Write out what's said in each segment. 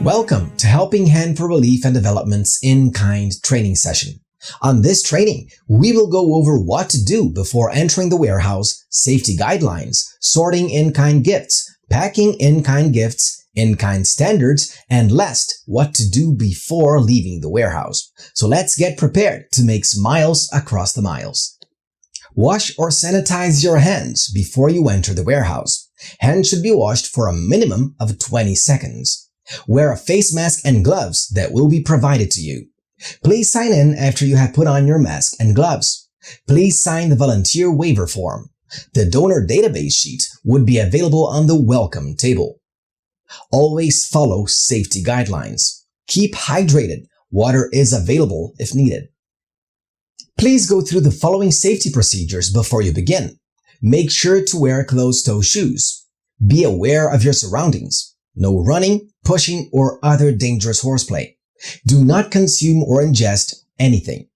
Welcome to Helping Hand for Relief and Development's in-kind training session. On this training, we will go over what to do before entering the warehouse, safety guidelines, sorting in-kind gifts, packing in-kind gifts, in-kind standards, and last, what to do before leaving the warehouse. So let's get prepared to make smiles across the miles. Wash or sanitize your hands before you enter the warehouse. Hands should be washed for a minimum of 20 seconds. Wear a face mask and gloves that will be provided to you. Please sign in after you have put on your mask and gloves. Please sign the volunteer waiver form. The donor database sheet would be available on the welcome table. Always follow safety guidelines. Keep hydrated. Water is available if needed. Please go through the following safety procedures before you begin. Make sure to wear closed-toe shoes. Be aware of your surroundings. No running, pushing, or other dangerous horseplay. Do not consume or ingest anything.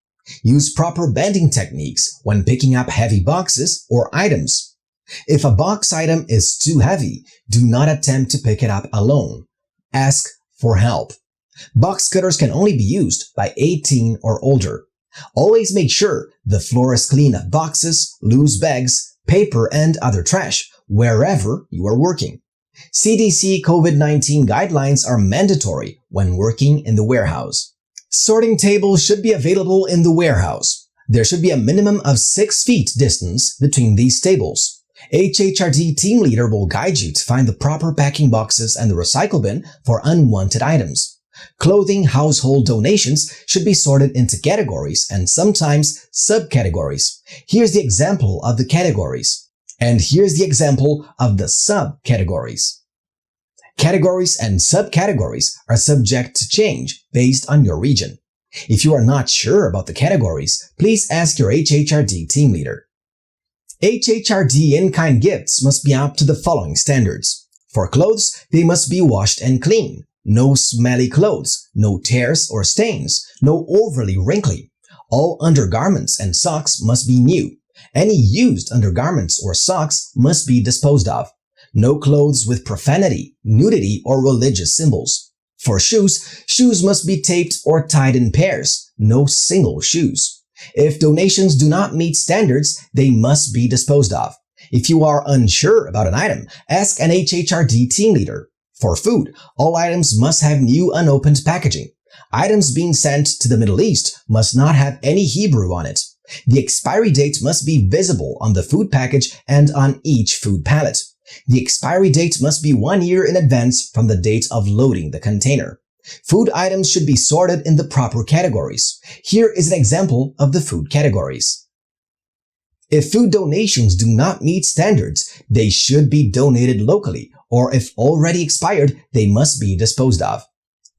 Use proper bending techniques when picking up heavy boxes or items. If a box item is too heavy, do not attempt to pick it up alone. Ask for help. Box cutters can only be used by 18 or older. Always make sure the floor is clean of boxes, loose bags, paper, and other trash wherever you are working. CDC COVID-19 guidelines are mandatory when working in the warehouse. Sorting tables should be available in the warehouse. There should be a minimum of 6 feet distance between these tables. HHRD team leader will guide you to find the proper packing boxes and the recycle bin for unwanted items. Clothing household donations should be sorted into categories and sometimes subcategories. Here's the example of the categories. And here's the example of the subcategories. Categories and subcategories are subject to change based on your region. If you are not sure about the categories, please ask your HHRD team leader. HHRD in-kind gifts must be up to the following standards. For clothes, they must be washed and clean. No smelly clothes, no tears or stains, no overly wrinkly. All undergarments and socks must be new. Any used undergarments or socks must be disposed of. No clothes with profanity, nudity, or religious symbols. For shoes, shoes must be taped or tied in pairs. No single shoes. If donations do not meet standards, they must be disposed of. If you are unsure about an item, ask an HHRD team leader. For food, all items must have new unopened packaging. Items being sent to the Middle East must not have any Hebrew on it. The expiry date must be visible on the food package and on each food pallet. The expiry date must be 1 year in advance from the date of loading the container. Food items should be sorted in the proper categories. Here is an example of the food categories. If food donations do not meet standards, they should be donated locally, or if already expired, they must be disposed of.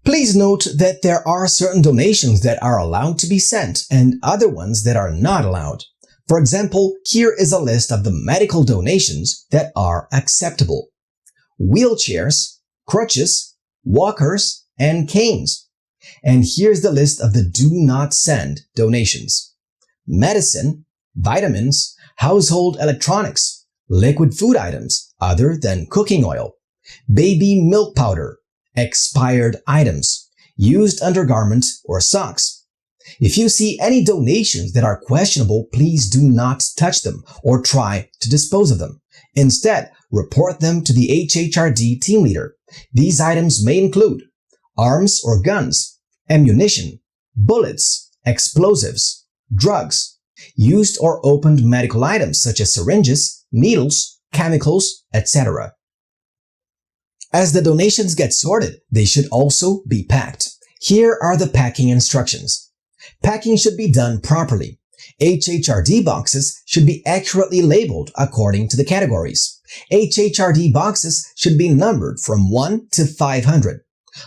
Please note that there are certain donations that are allowed to be sent and other ones that are not allowed. For example, here is a list of the medical donations that are acceptable. Wheelchairs, crutches, walkers, and canes. And here's the list of the do not send donations. Medicine, vitamins, household electronics, liquid food items other than cooking oil, baby milk powder, expired items, used undergarment or socks. If you see any donations that are questionable, please do not touch them or try to dispose of them. Instead, report them to the HHRD team leader. These items may include arms or guns, ammunition, bullets, explosives, drugs, used or opened medical items such as syringes, needles, chemicals, etc. As the donations get sorted, they should also be packed. Here are the packing instructions. Packing should be done properly. HHRD boxes should be accurately labeled according to the categories. HHRD boxes should be numbered from 1 to 500.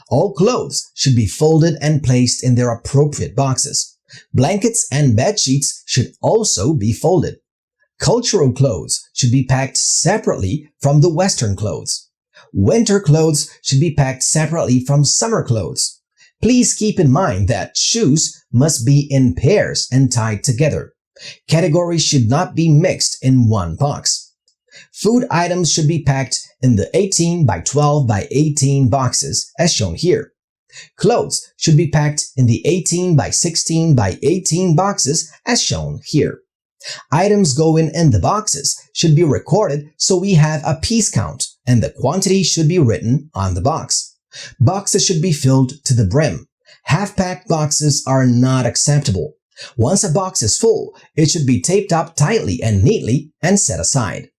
All clothes should be folded and placed in their appropriate boxes. Blankets and bed sheets should also be folded. Cultural clothes should be packed separately from the Western clothes. Winter clothes should be packed separately from summer clothes. Please keep in mind that shoes must be in pairs and tied together. Categories should not be mixed in one box. Food items should be packed in the 18 by 12 by 18 boxes as shown here. Clothes should be packed in the 18 by 16 by 18 boxes as shown here. Items going in the boxes should be recorded so we have a piece count, and the quantity should be written on the box. Boxes should be filled to the brim. Half-packed boxes are not acceptable. Once a box is full, it should be taped up tightly and neatly and set aside.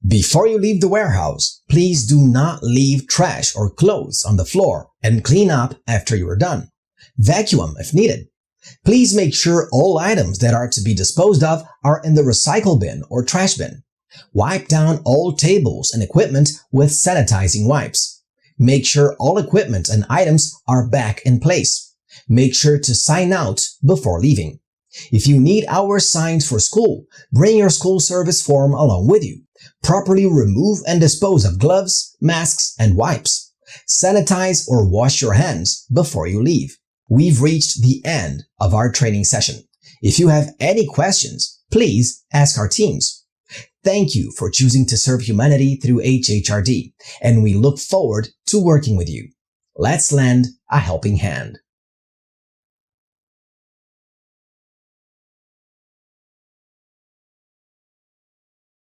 Before you leave the warehouse, please do not leave trash or clothes on the floor and clean up after you are done. Vacuum if needed. Please make sure all items that are to be disposed of are in the recycle bin or trash bin. Wipe down all tables and equipment with sanitizing wipes. Make sure all equipment and items are back in place. Make sure to sign out before leaving. If you need hours signed for school, bring your school service form along with you. Properly remove and dispose of gloves, masks, and wipes. Sanitize or wash your hands before you leave. We've reached the end of our training session. If you have any questions, please ask our teams. Thank you for choosing to serve humanity through HHRD, and we look forward to working with you. Let's lend a helping hand.